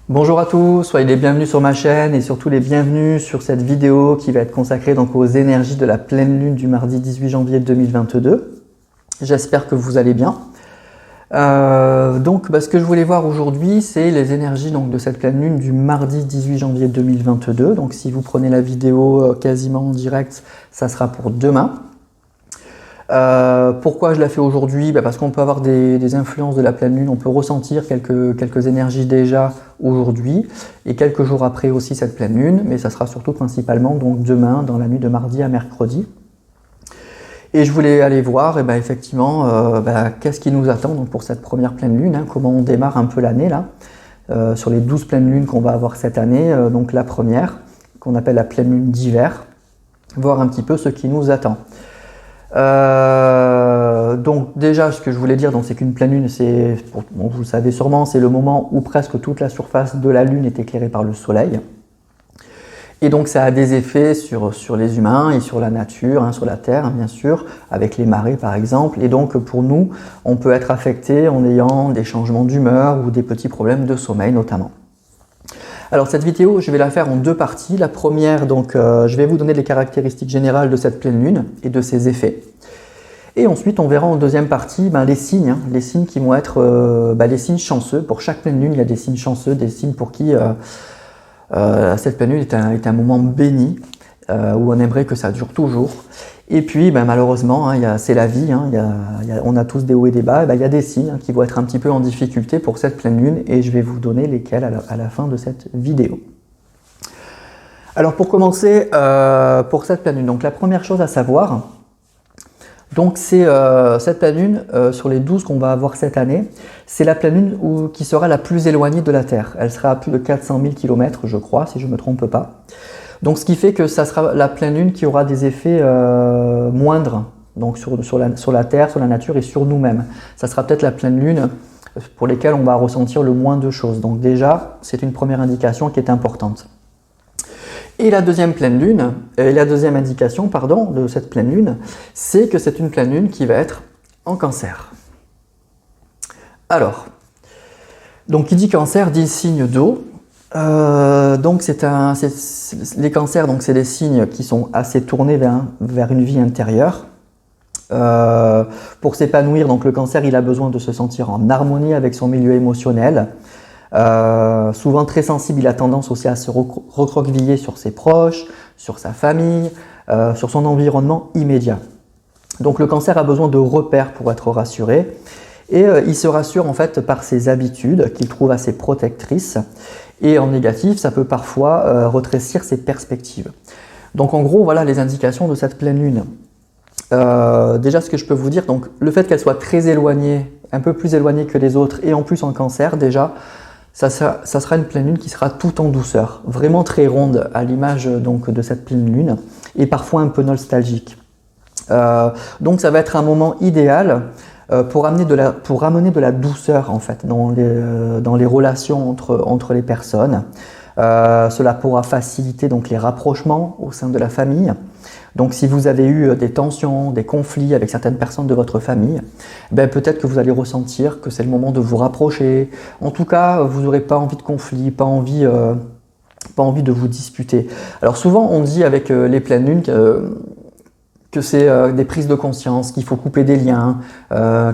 Bonjour à tous, soyez les bienvenus sur ma chaîne et surtout les bienvenus sur cette vidéo qui va être consacrée donc aux énergies de la pleine lune du mardi 18 janvier 2022. J'espère que vous allez bien. Ce que je voulais voir aujourd'hui, c'est les énergies donc, de cette pleine lune du mardi 18 janvier 2022. Donc si vous prenez la vidéo quasiment en direct, ça sera pour demain. Pourquoi je la fais aujourd'hui? Parce qu'on peut avoir des influences de la pleine lune, on peut ressentir quelques énergies déjà aujourd'hui et quelques jours après aussi cette pleine lune, mais ça sera surtout principalement donc demain dans la nuit de mardi à mercredi. Et je voulais aller voir effectivement qu'est-ce qui nous attend donc, pour cette première pleine lune, comment on démarre un peu l'année là, sur les 12 pleines lunes qu'on va avoir cette année, donc la première qu'on appelle la pleine lune d'hiver, voir un petit peu ce qui nous attend. Donc déjà ce que je voulais dire c'est qu'une pleine lune, vous le savez sûrement, c'est le moment où presque toute la surface de la lune est éclairée par le soleil et donc ça a des effets sur les humains et sur la nature, sur la terre bien sûr, avec les marées par exemple, et donc pour nous on peut être affecté en ayant des changements d'humeur ou des petits problèmes de sommeil notamment. Alors cette vidéo, je vais la faire en deux parties. La première, je vais vous donner les caractéristiques générales de cette pleine lune et de ses effets. Et ensuite, on verra en deuxième partie les signes qui vont être les signes chanceux. Pour chaque pleine lune, il y a des signes chanceux, des signes pour qui cette pleine lune est un moment béni, où on aimerait que ça dure toujours. Et puis malheureusement, c'est la vie, on a tous des hauts et des bas, il y a des signes qui vont être un petit peu en difficulté pour cette pleine lune et je vais vous donner lesquels à la fin de cette vidéo. Alors pour commencer, pour cette pleine lune, donc la première chose à savoir, c'est cette pleine lune, sur les 12 qu'on va avoir cette année, c'est la pleine lune qui sera la plus éloignée de la Terre. Elle sera à plus de 400 000 km, je crois, si je ne me trompe pas. Donc ce qui fait que ça sera la pleine lune qui aura des effets moindres donc sur la Terre, sur la nature et sur nous-mêmes. Ça sera peut-être la pleine lune pour lesquelles on va ressentir le moins de choses. Donc déjà, c'est une première indication qui est importante. Et la deuxième indication de cette pleine lune, c'est que c'est une pleine lune qui va être en Cancer. Alors, donc qui dit Cancer dit signe d'eau. Les cancers, c'est des signes qui sont assez tournés vers une vie intérieure. Pour s'épanouir, le cancer, il a besoin de se sentir en harmonie avec son milieu émotionnel. Souvent très sensible, il a tendance aussi à se recroqueviller sur ses proches, sur sa famille, sur son environnement immédiat. Donc le cancer a besoin de repères pour être rassuré. Et il se rassure en fait par ses habitudes qu'il trouve assez protectrices. Et en négatif, ça peut parfois retrécir ses perspectives. Donc en gros, voilà les indications de cette pleine lune. Déjà, ce que je peux vous dire, le fait qu'elle soit très éloignée, un peu plus éloignée que les autres, et en plus en Cancer, déjà, ça sera une pleine lune qui sera tout en douceur, vraiment très ronde à l'image de cette pleine lune, et parfois un peu nostalgique. Donc ça va être un moment idéal pour amener de la douceur en fait dans les relations entre les personnes. Cela pourra faciliter les rapprochements au sein de la famille. Donc si vous avez eu des tensions, des conflits avec certaines personnes de votre famille, peut-être que vous allez ressentir que c'est le moment de vous rapprocher. En tout cas, vous n'aurez pas envie de conflit, pas envie de vous disputer. Alors souvent on dit avec les pleines lunes que c'est des prises de conscience, qu'il faut couper des liens,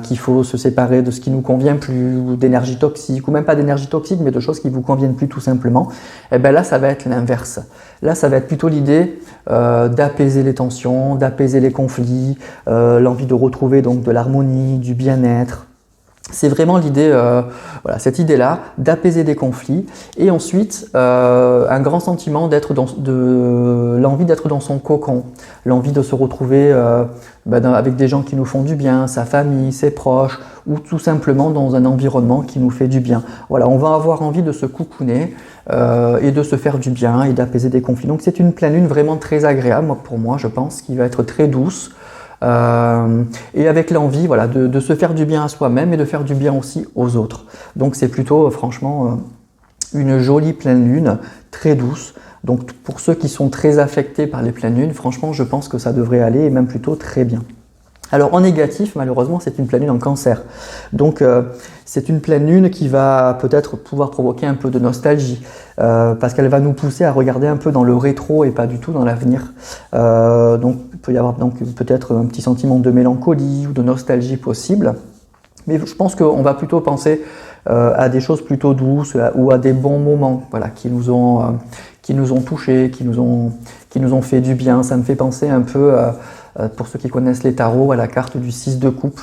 qu'il faut se séparer de ce qui nous convient plus, ou d'énergie toxique, ou même pas d'énergie toxique, mais de choses qui vous conviennent plus tout simplement. Et là, ça va être l'inverse. Là, ça va être plutôt l'idée d'apaiser les tensions, d'apaiser les conflits, l'envie de retrouver de l'harmonie, du bien-être. C'est vraiment l'idée, cette idée-là d'apaiser des conflits et ensuite un grand sentiment l'envie d'être dans son cocon, l'envie de se retrouver avec des gens qui nous font du bien, sa famille, ses proches ou tout simplement dans un environnement qui nous fait du bien. Voilà, on va avoir envie de se coucouner et de se faire du bien et d'apaiser des conflits. Donc c'est une pleine lune vraiment très agréable pour moi, je pense, qui va être très douce. Et avec l'envie de se faire du bien à soi-même et de faire du bien aussi aux autres. Donc c'est plutôt franchement une jolie pleine lune, très douce. Donc pour ceux qui sont très affectés par les pleines lunes, franchement je pense que ça devrait aller et même plutôt très bien. Alors en négatif, malheureusement, c'est une pleine lune en Cancer. Donc c'est une pleine lune qui va peut-être pouvoir provoquer un peu de nostalgie, parce qu'elle va nous pousser à regarder un peu dans le rétro et pas du tout dans l'avenir. Donc il peut y avoir donc peut-être un petit sentiment de mélancolie ou de nostalgie possible. Mais je pense qu'on va plutôt penser à des choses plutôt douces ou à des bons moments, voilà, qui nous ont touchés, qui nous ont fait du bien. Ça me fait penser un peu, pour ceux qui connaissent les tarots, à la carte du 6 de coupe,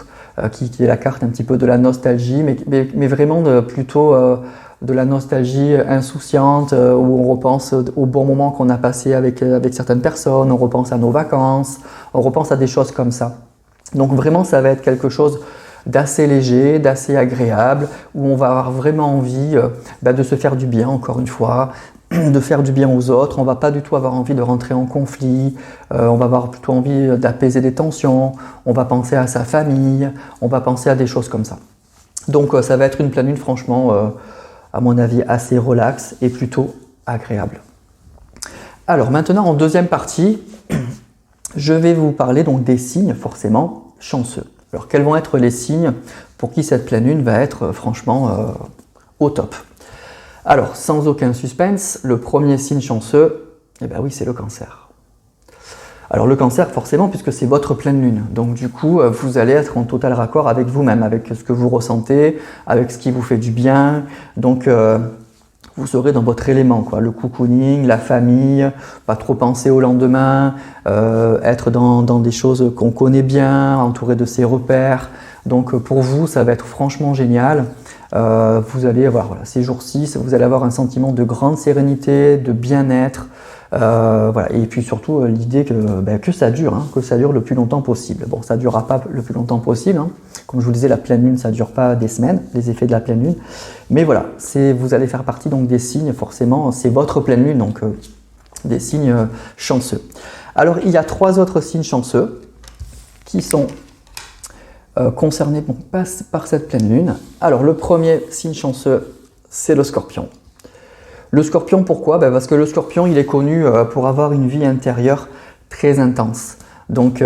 qui est la carte un petit peu de la nostalgie, mais vraiment plutôt de la nostalgie insouciante, où on repense aux bons moments qu'on a passés avec certaines personnes, on repense à nos vacances, on repense à des choses comme ça. Donc vraiment, ça va être quelque chose d'assez léger, d'assez agréable, où on va avoir vraiment envie de se faire du bien, encore une fois, de faire du bien aux autres. On va pas du tout avoir envie de rentrer en conflit, on va avoir plutôt envie d'apaiser des tensions, on va penser à sa famille, on va penser à des choses comme ça. Donc ça va être une pleine lune franchement, à mon avis, assez relax et plutôt agréable. Alors maintenant, en deuxième partie, je vais vous parler donc des signes forcément chanceux. Alors quels vont être les signes pour qui cette pleine lune va être franchement au top? Alors sans aucun suspense, le premier signe chanceux, eh bien oui, c'est le Cancer. Alors le Cancer forcément puisque c'est votre pleine lune, donc du coup vous allez être en total raccord avec vous-même, avec ce que vous ressentez, avec ce qui vous fait du bien, donc vous serez dans votre élément, quoi. Le cocooning, la famille, pas trop penser au lendemain, être dans des choses qu'on connaît bien, entouré de ses repères. Donc pour vous, ça va être franchement génial. Vous allez avoir, voilà, ces jours-ci, vous allez avoir un sentiment de grande sérénité, de bien-être. Voilà. Et puis surtout l'idée que ça dure, hein, que ça dure le plus longtemps possible. Bon, ça ne durera pas le plus longtemps possible, hein. Comme je vous le disais, la pleine lune, ça ne dure pas des semaines, les effets de la pleine lune. Mais voilà, vous allez faire partie donc des signes, forcément, c'est votre pleine lune, donc des signes chanceux. Alors, il y a 3 autres signes chanceux qui sont concernés par cette pleine lune. Alors, le premier signe chanceux, c'est le Scorpion. Le Scorpion, pourquoi? Parce que le Scorpion, il est connu pour avoir une vie intérieure très intense. Donc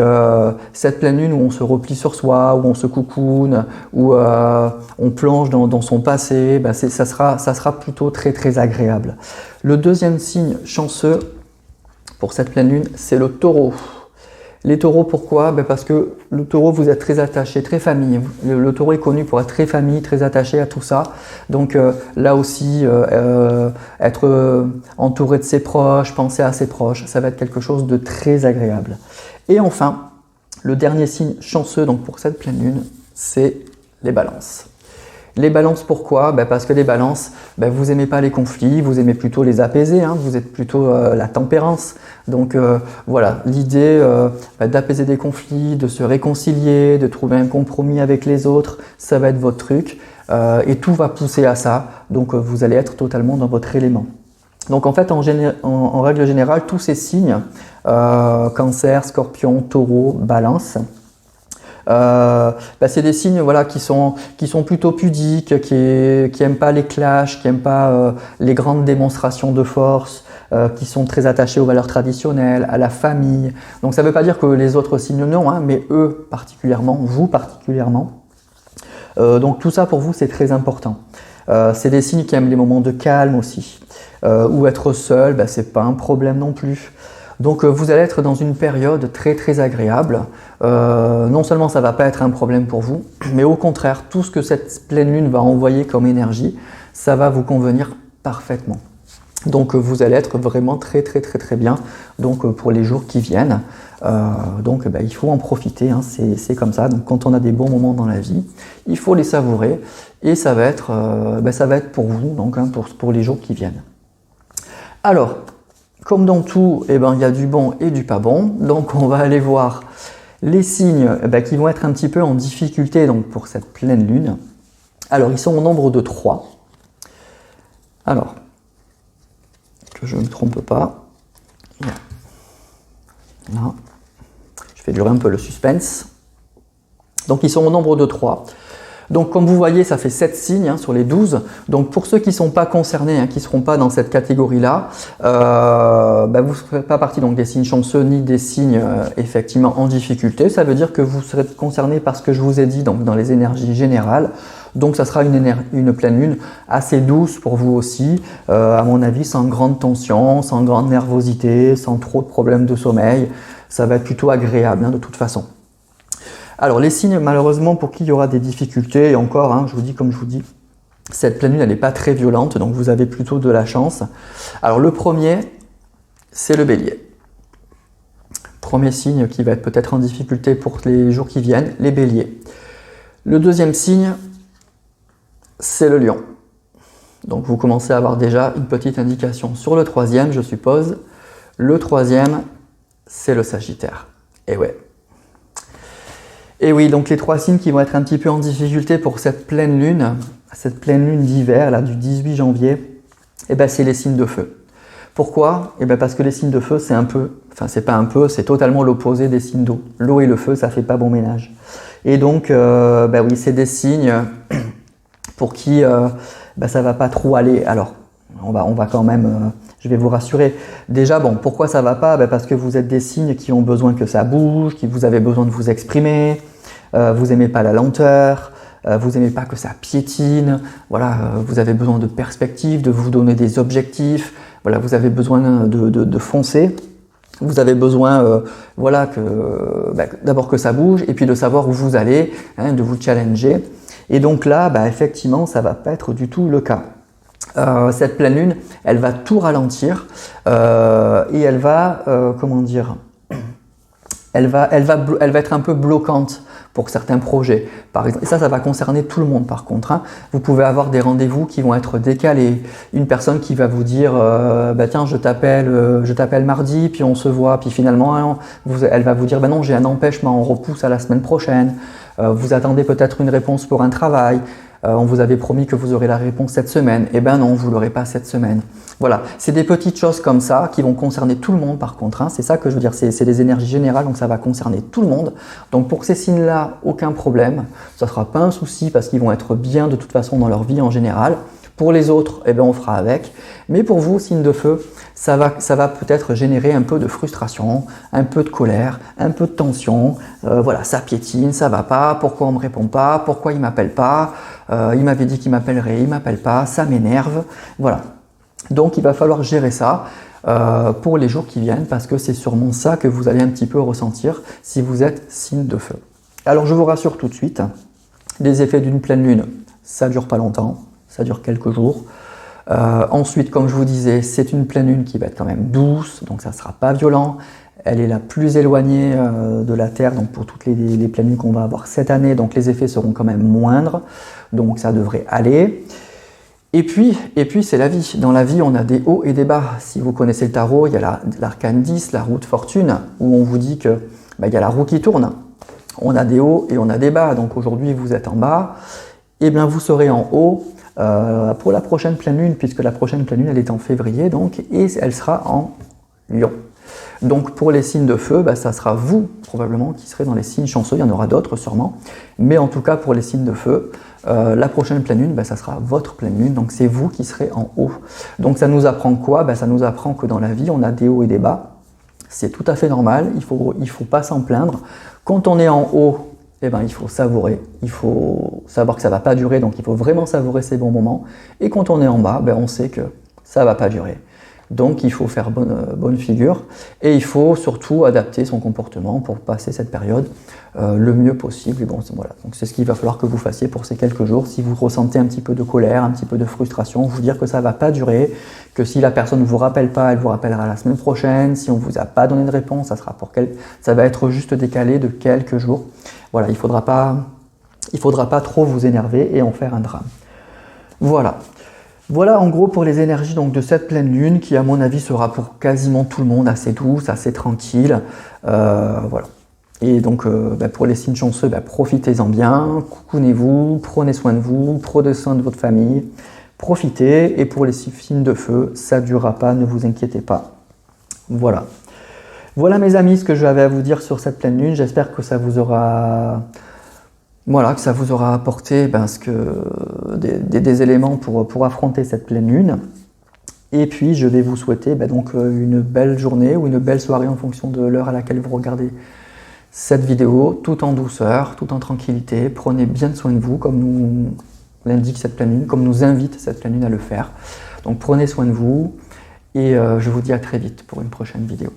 cette pleine lune où on se replie sur soi, où on se cocoone, où on plonge dans son passé, ça sera plutôt très très agréable. Le deuxième signe chanceux pour cette pleine lune, c'est le Taureau. Les taureaux, pourquoi? Parce que le taureau, vous êtes très attaché, très famille. Le taureau est connu pour être très famille, très attaché à tout ça. Donc là aussi, être entouré de ses proches, penser à ses proches, ça va être quelque chose de très agréable. Et enfin, le dernier signe chanceux donc pour cette pleine lune, c'est les balances. Les balances, pourquoi? Parce que les balances, vous n'aimez pas les conflits, vous aimez plutôt les apaiser, hein, vous êtes plutôt la tempérance. Donc voilà, l'idée d'apaiser des conflits, de se réconcilier, de trouver un compromis avec les autres, ça va être votre truc. Et tout va pousser à ça, donc vous allez être totalement dans votre élément. Donc en fait, en règle générale, tous ces signes, Cancer, Scorpion, Taureau, Balance, c'est des signes voilà, qui sont plutôt pudiques, qui n'aiment pas les clashs, qui n'aiment pas les grandes démonstrations de force, qui sont très attachés aux valeurs traditionnelles, à la famille. Donc ça ne veut pas dire que les autres signes non, hein, mais eux particulièrement, vous particulièrement. Donc tout ça pour vous c'est très important. C'est des signes qui aiment les moments de calme aussi. Ou être seul, c'est pas un problème non plus. Donc vous allez être dans une période très très agréable. Non seulement ça ne va pas être un problème pour vous, mais au contraire, tout ce que cette pleine lune va envoyer comme énergie, ça va vous convenir parfaitement. Donc vous allez être vraiment très très très très bien donc, pour les jours qui viennent. Donc il faut en profiter, hein, c'est comme ça. Donc quand on a des bons moments dans la vie, il faut les savourer et ça va être pour vous, donc, hein, pour les jours qui viennent. Alors, comme dans tout, il y a du bon et du pas bon. Donc on va aller voir les signes qui vont être un petit peu en difficulté donc, pour cette pleine lune. Alors ils sont au nombre de 3. Alors, que je ne me trompe pas. Là. Je fais durer un peu le suspense. Donc ils sont au nombre de 3. Donc comme vous voyez, ça fait 7 signes sur les 12. Donc pour ceux qui ne sont pas concernés, qui ne seront pas dans cette catégorie-là, vous ne ferez pas partie donc, des signes chanceux ni des signes effectivement en difficulté. Ça veut dire que vous serez concernés par ce que je vous ai dit donc, dans les énergies générales. Donc ça sera une pleine lune assez douce pour vous aussi, à mon avis, sans grande tension, sans grande nervosité, sans trop de problèmes de sommeil. Ça va être plutôt agréable de toute façon. Alors les signes, malheureusement, pour qui il y aura des difficultés, et encore, je vous dis comme je vous dis, cette pleine lune, elle n'est pas très violente, donc vous avez plutôt de la chance. Alors le premier, c'est le bélier. Premier signe qui va être peut-être en difficulté pour les jours qui viennent, les béliers. Le deuxième signe, c'est le lion. Donc vous commencez à avoir déjà une petite indication sur le troisième, je suppose. Le troisième, c'est le sagittaire. Et ouais. Et oui, donc les 3 signes qui vont être un petit peu en difficulté pour cette pleine lune d'hiver, là, du 18 janvier, c'est les signes de feu. Pourquoi? Parce que les signes de feu, c'est totalement l'opposé des signes d'eau. L'eau et le feu, ça fait pas bon ménage. Et donc, oui, c'est des signes pour qui ça va pas trop aller. Alors, on va quand même, je vais vous rassurer. Déjà, pourquoi ça va pas? Parce que vous êtes des signes qui ont besoin que ça bouge, vous avez besoin de vous exprimer, vous aimez pas la lenteur, vous aimez pas que ça piétine, voilà, vous avez besoin de perspectives, de vous donner des objectifs, voilà, vous avez besoin de foncer. Vous avez besoin d'abord que ça bouge et puis de savoir où vous allez, de vous challenger. Et donc là, effectivement, ça va pas être du tout le cas. Cette pleine lune, elle va tout ralentir et elle va, elle va être un peu bloquante pour certains projets, par exemple. Et ça va concerner tout le monde par contre. Vous pouvez avoir des rendez-vous qui vont être décalés. Une personne qui va vous dire tiens, je t'appelle mardi, puis on se voit, puis finalement elle va vous dire non, j'ai un empêchement, on repousse à la semaine prochaine. Vous attendez peut-être une réponse pour un travail. On vous avait promis que vous aurez la réponse cette semaine. Eh ben non, vous ne l'aurez pas cette semaine. Voilà, c'est des petites choses comme ça qui vont concerner tout le monde par contre. C'est ça que je veux dire, c'est des énergies générales, donc ça va concerner tout le monde. Donc pour ces signes-là, aucun problème. Ça ne sera pas un souci parce qu'ils vont être bien de toute façon dans leur vie en général. Pour les autres, on fera avec. Mais pour vous, signe de feu, ça va peut-être générer un peu de frustration, un peu de colère, un peu de tension. Voilà, ça piétine, ça va pas. Pourquoi on me répond pas? Pourquoi il m'appelle pas? Il m'avait dit qu'il m'appellerait, il m'appelle pas. Ça m'énerve. Voilà. Donc il va falloir gérer ça pour les jours qui viennent parce que c'est sûrement ça que vous allez un petit peu ressentir si vous êtes signe de feu. Alors je vous rassure tout de suite, les effets d'une pleine lune, ça dure pas longtemps. Ça dure quelques jours. Ensuite, comme je vous disais, c'est une pleine lune qui va être quand même douce, donc ça ne sera pas violent. Elle est la plus éloignée de la Terre, donc pour toutes les pleines lunes qu'on va avoir cette année, donc les effets seront quand même moindres, donc ça devrait aller. Et puis c'est la vie. Dans la vie, on a des hauts et des bas. Si vous connaissez le tarot, il y a l'arcane 10, la roue de fortune, où on vous dit que il y a la roue qui tourne. On a des hauts et on a des bas. Donc aujourd'hui, vous êtes en bas, et bien vous serez en haut. Pour la prochaine pleine lune, puisque la prochaine pleine lune elle est en février donc, et elle sera en Lion. Donc pour les signes de feu, ça sera vous probablement qui serez dans les signes chanceux, il y en aura d'autres sûrement, mais en tout cas pour les signes de feu, la prochaine pleine lune, ça sera votre pleine lune, donc c'est vous qui serez en haut. Donc ça nous apprend quoi? Ça nous apprend que dans la vie on a des hauts et des bas, c'est tout à fait normal, il faut pas s'en plaindre. Quand on est en haut, il faut savourer, il faut savoir que ça ne va pas durer, donc il faut vraiment savourer ces bons moments. Et quand on est en bas, on sait que ça ne va pas durer. Donc il faut faire bonne figure et il faut surtout adapter son comportement pour passer cette période le mieux possible. Et voilà. Donc c'est ce qu'il va falloir que vous fassiez pour ces quelques jours. Si vous ressentez un petit peu de colère, un petit peu de frustration, vous dire que ça ne va pas durer, que si la personne ne vous rappelle pas, elle vous rappellera la semaine prochaine. Si on ne vous a pas donné de réponse, ça va être juste décalé de quelques jours. Voilà, il ne faudra pas trop vous énerver et en faire un drame. Voilà en gros pour les énergies donc, de cette pleine lune qui à mon avis sera pour quasiment tout le monde assez douce, assez tranquille. Voilà. Et donc pour les signes chanceux, profitez-en bien, coucounez-vous, prenez soin de vous, prenez soin de votre famille, profitez. Et pour les signes de feu, ça ne durera pas, ne vous inquiétez pas. Voilà. Voilà mes amis ce que j'avais à vous dire sur cette pleine lune, j'espère que ça vous aura Voilà, que ça vous aura apporté des éléments pour affronter cette pleine lune. Et puis je vais vous souhaiter donc une belle journée ou une belle soirée en fonction de l'heure à laquelle vous regardez cette vidéo, tout en douceur, tout en tranquillité. Prenez bien soin de vous, comme nous l'indique cette pleine lune, comme nous invite cette pleine lune à le faire. Donc prenez soin de vous et je vous dis à très vite pour une prochaine vidéo.